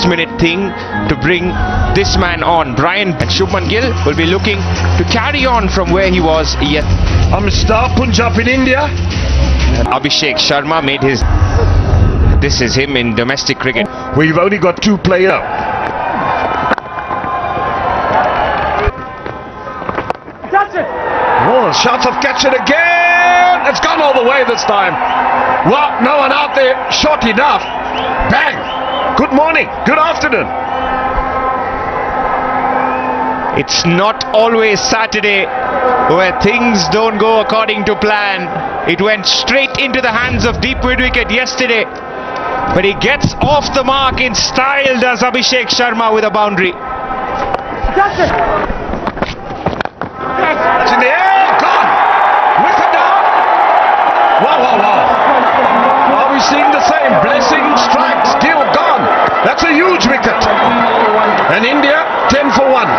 last-minute thing to bring this man on. Shubman Gill will be looking to carry on from where he was yet. Star Punjab in India. Abhishek Sharma made his... This is him in domestic cricket. We've only got 2 players. Oh, shots of catch it again. It's gone all the way this time. Well, no one out there. Short enough. Bang. Good morning. Good afternoon. It's not always Saturday where things don't go according to plan. It went straight into the hands of deep mid-wicket yesterday. But he gets off the mark in style, does Abhishek Sharma, with a boundary. It's in the air. Gone. Wicket down. Wow, wow, wow. Are we seeing the same? Blessing, strike, skill, gone. That's a huge wicket. And India, 10 for 1.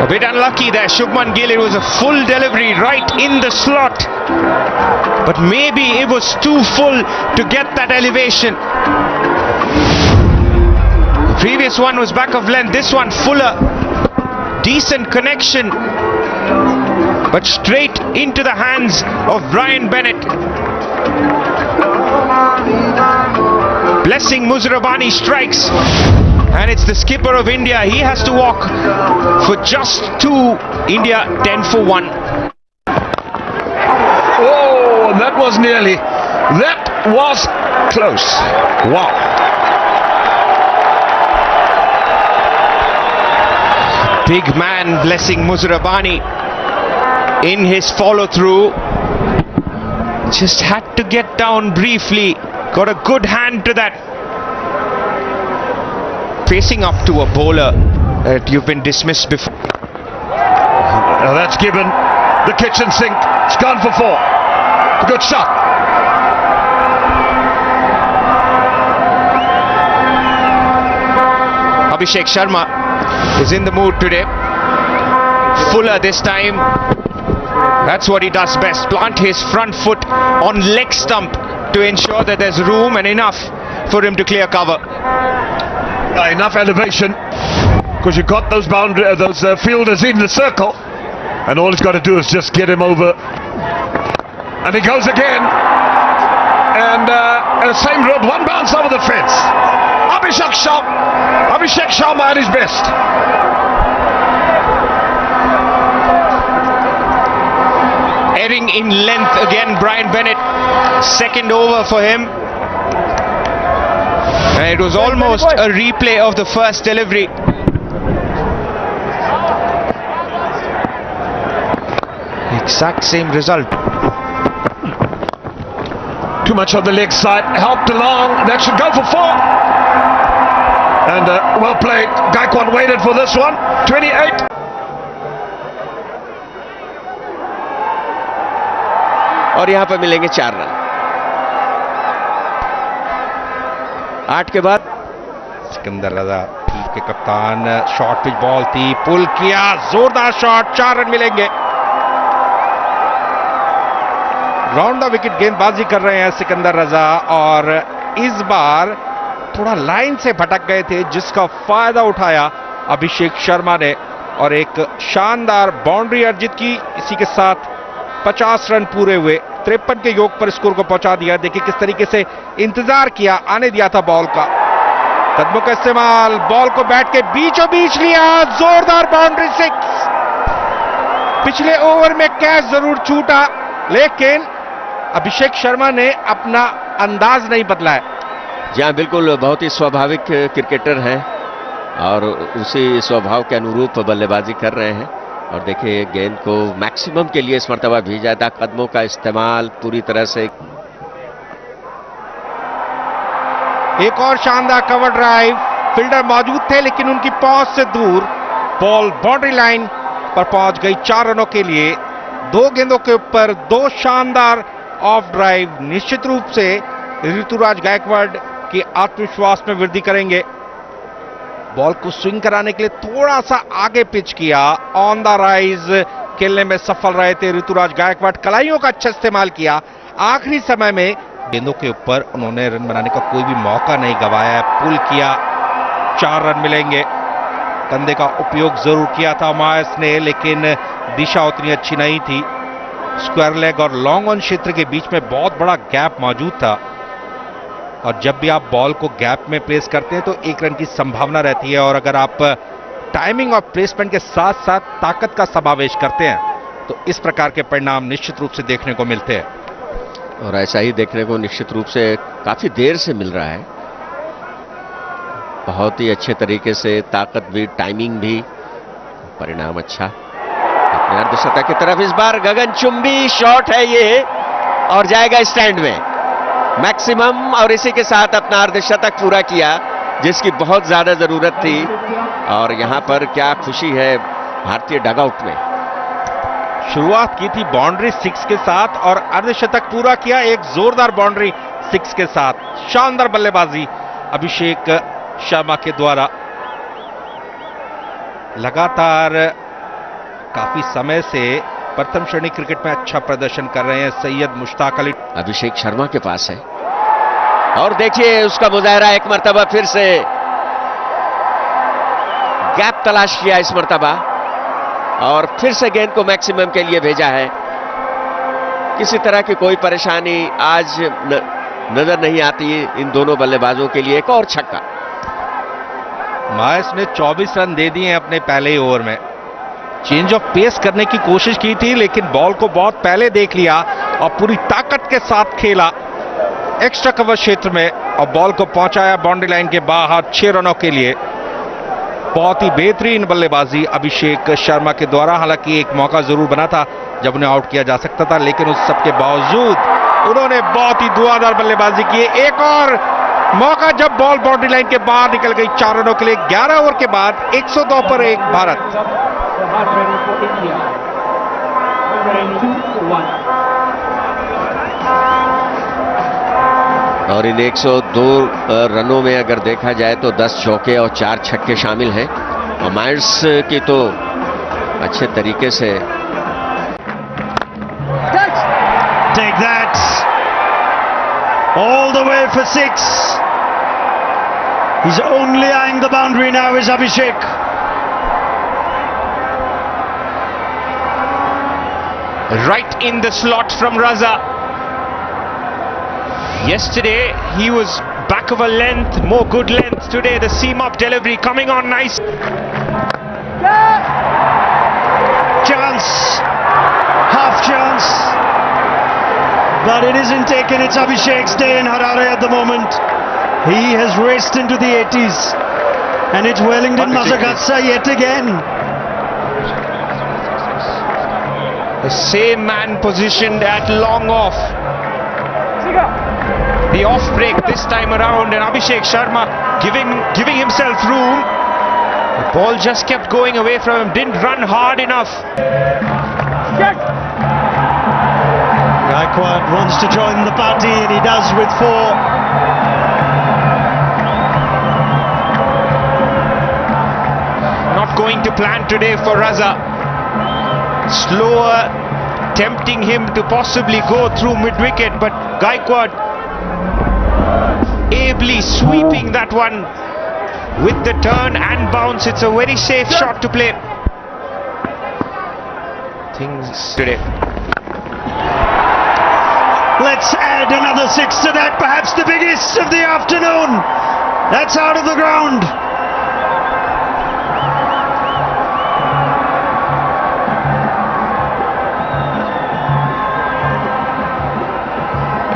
A bit unlucky there, Shubman Gill. It was a full delivery right in the slot. But maybe it was too full to get that elevation. The previous one was back of length. This one fuller. Decent connection. But straight into the hands of Brian Bennett. Blessing Muzarabani strikes. And it's the skipper of India. He has to walk for just 2. India 10 for 1. Oh, that was nearly. That was close. Wow. Big man Blessing Muzarabani in his follow-through. Just had to get down briefly. Got a good hand to that. Facing up to a bowler that you've been dismissed before. Now that's given the kitchen sink. It's gone for 4. A good shot. Abhishek Sharma is in the mood today. Fuller this time. That's what he does best. Plant his front foot on leg stump to ensure that there's room and enough for him to clear cover. Enough elevation, because you've got those fielders in the circle, and all he's got to do is just get him over. And he goes again, and same road, 1 bounce over the fence. Abhishek Sharma at his best. Erring in length again, Brian Bennett. Second over for him. And it was almost a replay of the first delivery. Exact same result. Too much on the leg side, helped along. That should go for 4. And well played. Gaikwad waited for this one. 28. और यहाँ पर मिलेंगे 4 run. 8 के बाद सिकंदर रजा team के कप्तान, short pitch ball थी, पुल किया, जोरदार शॉट, 4 रन मिलेंगे। राउंड द विकेट गेंदबाजी कर रहे हैं सिकंदर रजा, और इस बार थोड़ा लाइन से भटक गए थे, जिसका फायदा उठाया अभिषेक शर्मा ने और एक शानदार बाउंड्री अर्जित की। इसी के साथ 50 रन पूरे हुए, 53 के योग पर स्कोर को पहुंचा दिया। देखिए किस तरीके से इंतजार किया, आने दिया था बॉल का। कदमों का इस्तेमाल, बॉल को बैट के बीचों बीच लिया, जोरदार बाउंड्री 6। पिछले ओवर में कैच जरूर छूटा, लेकिन अभिषेक शर्मा ने अपना अंदाज नहीं बदला है। जी हाँ, बिल्कुल, बहुत ही स्वाभाविक क्रिकेटर हैं और उसी स्वभाव के अनुरूप बल्लेबाजी कर रहे हैं। और देखिए गेंद को मैक्सिमम के लिए इस मर्तबा भेजा था, कदमों का इस्तेमाल पूरी तरह से। एक और शानदार कवर ड्राइव, फील्डर मौजूद थे लेकिन उनकी पहुंच से दूर, बॉल बाउंड्री लाइन पर पहुंच गई 4 रनों के लिए। 2 गेंदों के ऊपर 2 शानदार ऑफ ड्राइव निश्चित रूप से ऋतुराज गायकवाड़ के आत्मविश्वास में वृद्धि करेंगे। बॉल को स्विंग कराने के लिए थोड़ा सा आगे पिच किया, ऑन द राइज खेलने में सफल रहे थे ऋतुराज गायकवाड़। कलाइयों का अच्छा इस्तेमाल किया, आखिरी समय में गेंदों के ऊपर उन्होंने रन बनाने का कोई भी मौका नहीं गवाया है। पुल किया, 4 रन मिलेंगे। कंधे का उपयोग जरूर किया था मायस ने, लेकिन दिशा उतनी अच्छी नहीं थी। स्क्वायर लेग और लॉन्ग ऑन क्षेत्र के बीच में बहुत बड़ा गैप मौजूद था, और जब भी आप बॉल को गैप में प्लेस करते हैं तो 1 रन की संभावना रहती है, और अगर आप टाइमिंग और प्लेसमेंट के साथ साथ ताकत का समावेश करते हैं तो इस प्रकार के परिणाम निश्चित रूप से देखने को मिलते हैं। और ऐसा ही देखने को निश्चित रूप से काफी देर से मिल रहा है। बहुत ही अच्छे तरीके से ताकत भी, टाइमिंग भी, परिणाम अच्छा। अपने अर्धशतक की तरफ इस बार गगनचुंबी शॉट है ये, और जाएगा स्टैंड में मैक्सिमम, और इसी के साथ अपना अर्धशतक पूरा किया जिसकी बहुत ज्यादा जरूरत थी। और यहां पर क्या खुशी है भारतीय डगआउट में। शुरुआत की थी बाउंड्री 6 के साथ और अर्धशतक पूरा किया एक जोरदार बाउंड्री 6 के साथ। शानदार बल्लेबाजी अभिषेक शर्मा के द्वारा। लगातार काफी समय से प्रथम श्रेणी क्रिकेट में अच्छा प्रदर्शन कर रहे हैं सैयद मुश्ताक अली। अभिषेक शर्मा के पास है, और देखिए उसका मुजाहरा एक मर्तबा फिर से, गैप तलाश किया इस मर्तबा, और फिर से गेंद को मैक्सिमम के लिए भेजा है। किसी तरह की कोई परेशानी आज नजर नहीं आती इन दोनों बल्लेबाजों के लिए। एक और छक्का। मायस ने 24 रन दे दिए अपने पहले ही ओवर में। चेंज ऑफ पेस करने की कोशिश की थी, लेकिन बॉल को बहुत पहले देख लिया और पूरी ताकत के साथ खेला एक्स्ट्रा कवर क्षेत्र में, और बॉल को पहुंचाया बाउंड्री लाइन के बाहर 6 रनों के लिए। बहुत ही बेहतरीन बल्लेबाजी अभिषेक शर्मा के द्वारा। हालांकि एक मौका जरूर बना था जब उन्हें आउट किया जा सकता था, लेकिन उस सब के बावजूद उन्होंने बहुत ही धुआंधार बल्लेबाजी की। एक और मौका जब बॉल बाउंड्री लाइन के बाहर निकल गई 4 रनों के लिए। 11 ओवर के बाद 102 पर 1 भारत। और इन 102 रनों में अगर देखा जाए तो 10 चौके और 4 छक्के शामिल हैं, और मायर्स की तो अच्छे तरीके से। Take that! All the way for 6. He's only eyeing the boundary now is Abhishek. Right in the slot from Raza. Yesterday he was back of a length, more good length. Today the seam up delivery coming on nice. Chance, half chance, but it isn't taken. It's Abhishek's day in Harare at the moment. He has raced into the 80s, and it's Wellington Mazaghatsa yet again. The same man positioned at long off. The off break this time around, and Abhishek Sharma giving himself room. The ball just kept going away from him, didn't run hard enough. Gaikwad wants to join the party, and he does with 4. Not going to plan today for Raza. Slower, tempting him to possibly go through mid-wicket, but Gaikwad ably sweeping that one with the turn and bounce. It's a very safe shot to play. Things today. Let's add another 6 to that, perhaps the biggest of the afternoon. That's out of the ground.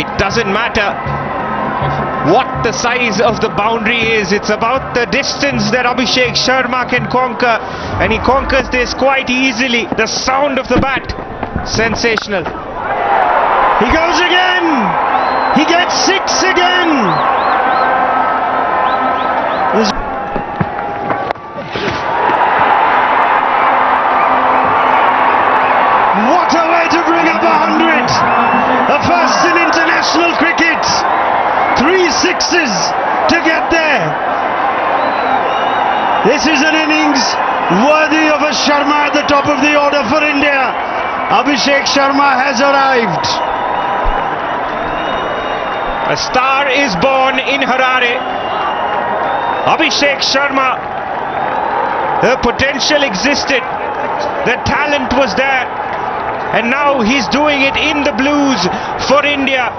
It doesn't matter what the size of the boundary is. It's about the distance that Abhishek Sharma can conquer, and he conquers this quite easily. The sound of the bat, sensational. He goes again. He gets 6 again. What a way to bring up 100. A first in international cricket. 3 sixes to get there. This is an innings worthy of a Sharma at the top of the order for India. Abhishek Sharma has arrived. A star is born in Harare. Abhishek Sharma. The potential existed. The talent was there. And now he's doing it in the blues for India.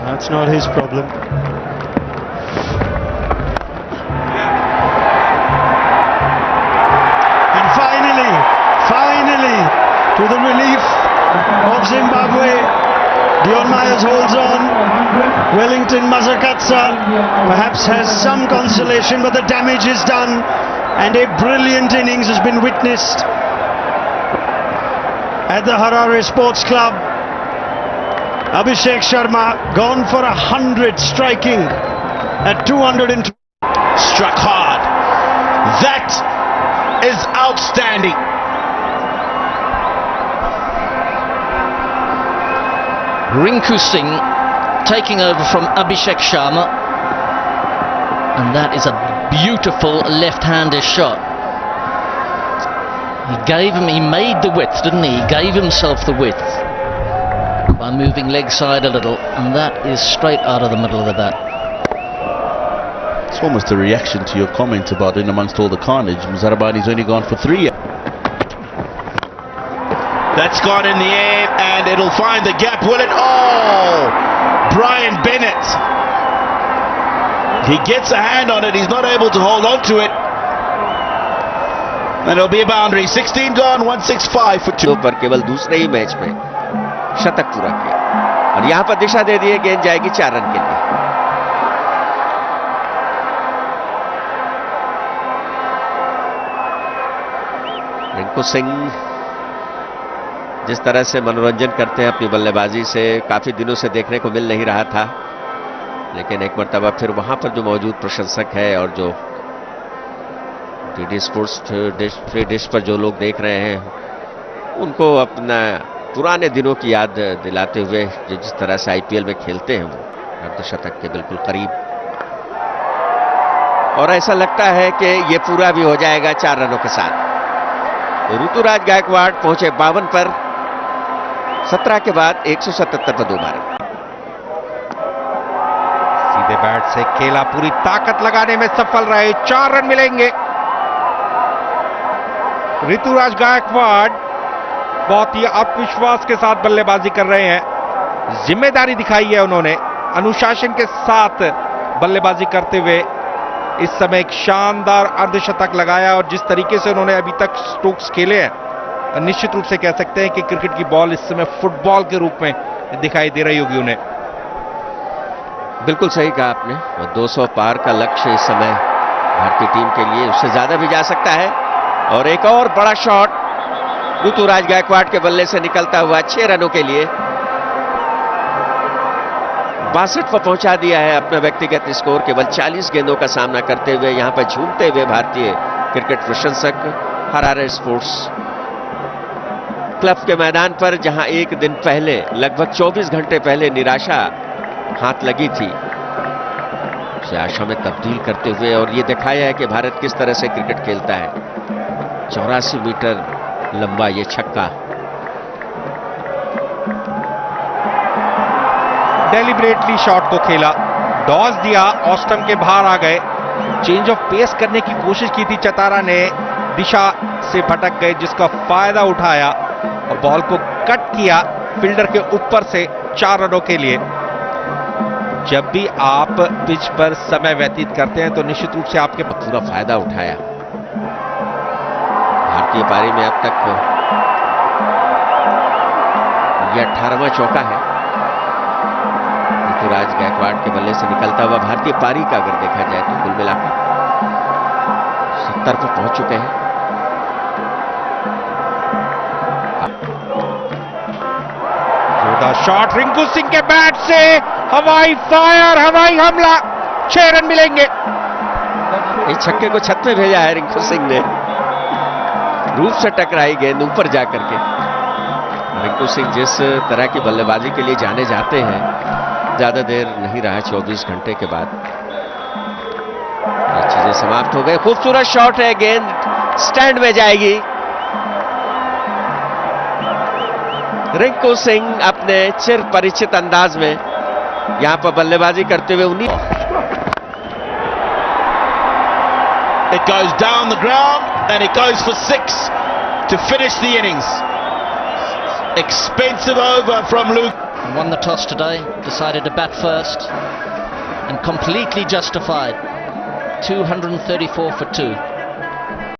That's not his problem. And finally, to the relief of Zimbabwe, Dion Myers holds on. Wellington Mazakatsa perhaps has some consolation, but the damage is done, and a brilliant innings has been witnessed at the Harare Sports Club. Abhishek Sharma gone for 100, striking at 200. Struck hard. That is outstanding. Rinku Singh taking over from Abhishek Sharma, and that is a beautiful left-handed shot. He made the width, didn't he? He gave himself the width by moving leg side a little, and that is straight out of the middle of the bat. It's almost a reaction to your comment about in amongst all the carnage. Muzarabani's only gone for 3. That's gone in the air and it'll find the gap, will it? Oh! Brian Bennett. He gets a hand on it, he's not able to hold on to it. And it'll be a boundary. 16 gone, 165 for 2. पर केवल दूसरे ही match में शतक पूरा किया, और यहां पर दिशा दे दी है, गेंद जाएगी 4 रन के लिए। रिंकू सिंह जिस तरह से मनोरंजन करते हैं अपनी बल्लेबाजी से, काफी दिनों से देखने को मिल नहीं रहा था, लेकिन एक मर्तबा फिर वहां पर जो मौजूद प्रशंसक है और जो डीडी स्पोर्ट्स फ्री डिश पर जो लोग देख रहे हैं, उनको अपना पुराने दिनों की याद दिलाते हुए जिस तरह से आईपीएल में खेलते हैं वो अर्धशतक के बिल्कुल करीब, और ऐसा लगता है कि ये पूरा भी हो जाएगा 4 रनों के साथ। ऋतुराज गायकवाड़ पहुंचे 52 पर, 17 के बाद 177 पर 2 मारे। सीधे बैट से खेला, पूरी ताकत लगाने में सफल रहे, 4 रन मिलेंगे। ऋतुराज गायकवाड़ बहुत ही आत्मविश्वास के साथ बल्लेबाजी कर रहे हैं, जिम्मेदारी दिखाई है उन्होंने, अनुशासन के साथ बल्लेबाजी करते हुए इस समय एक शानदार अर्धशतक लगाया, और जिस तरीके से उन्होंने अभी तक स्ट्रोक्स खेले हैं, निश्चित रूप से कह सकते हैं कि क्रिकेट की बॉल इस समय फुटबॉल के रूप में दिखाई दे रही होगी उन्हें। बिल्कुल सही कहा आपने, और 200 पार का लक्ष्य इस समय भारतीय टीम के लिए, उससे ज्यादा भी जा सकता है। और एक और बड़ा शॉट ऋतुराज गायकवाड़ के बल्ले से निकलता हुआ 6 रनों के लिए 62 पर पहुंचा दिया है अपना व्यक्तिगत स्कोर। केवल 40 गेंदों का सामना करते हुए यहां पर झूमते हुए भारतीय क्रिकेट प्रशंसक हरारे स्पोर्ट्स क्लब के मैदान पर, जहां एक दिन पहले लगभग 24 घंटे पहले निराशा हाथ लगी थी, उसे आशा में तब्दील करते हुए और ये दिखाया है कि भारत किस तरह से क्रिकेट खेलता है। 84 मीटर लंबा ये छक्का, डेलिबरेटली शॉट को खेला, डॉज दिया, ऑस्टम के बाहर आ गए, चेंज ऑफ पेस करने की कोशिश की थी चतारा ने, दिशा से भटक गए, जिसका फायदा उठाया और बॉल को कट किया फील्डर के ऊपर से 4 रनों के लिए। जब भी आप पिच पर समय व्यतीत करते हैं तो निश्चित रूप से आपके पूरा फायदा उठाया। भारतीय पारी में अब तक यह 18वां चौका है ऋतुराज गायकवाड़ के बल्ले से निकलता हुआ भारतीय पारी का। अगर देखा जाए तो कुल मिलाकर 70 पर पहुंच चुके हैं। जोरदार शॉट रिंकू सिंह के बैट से, हवाई फायर, हवाई हमला, 6 रन मिलेंगे। इस छक्के को छत में भेजा है रिंकू सिंह ने, रूप से टकराई गेंद ऊपर जाकर के। रिंकू सिंह जिस तरह की बल्लेबाजी के लिए जाने जाते हैं, ज्यादा देर नहीं रहा, 24 घंटे के बाद ये चीजें समाप्त हो गई। खूबसूरत शॉट है, गेंद स्टैंड में जाएगी। रिंकू सिंह अपने चिर परिचित अंदाज में यहां पर बल्लेबाजी करते हुए 19 It goes down the ground and it goes for 6 to finish the innings. Expensive over from Luke. Won the toss today, decided to bat first, and completely justified. 234 for 2.